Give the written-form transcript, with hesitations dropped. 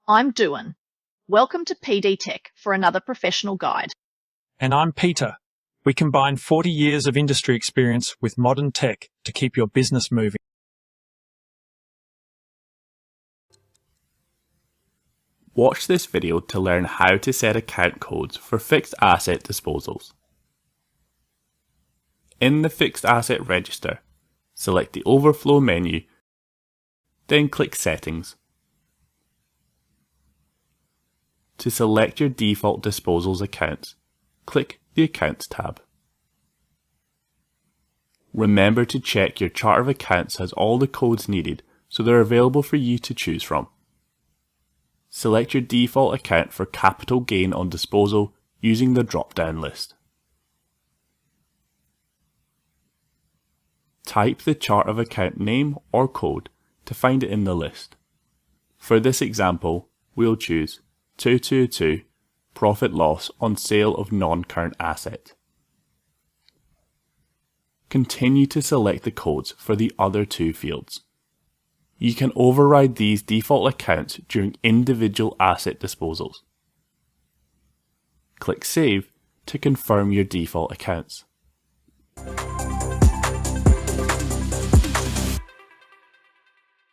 I'm Duan. Welcome to PD Tech for another professional guide. And I'm Peter. We combine 40 years of industry experience with modern tech to keep your business moving. Watch this video to learn how to set account codes for fixed asset disposals. In the Fixed Asset Register, select the Overflow menu, then click Settings. To select your default disposals accounts, click the Accounts tab. Remember to check your chart of accounts has all the codes needed so they're available for you to choose from. Select your default account for capital gain on disposal using the drop-down list. Type the chart of account name or code to find it in the list. For this example, we'll choose 222 Profit Loss on Sale of Non-Current Asset. Continue to select the codes for the other two fields. You can override these default accounts during individual asset disposals. Click Save to confirm your default accounts.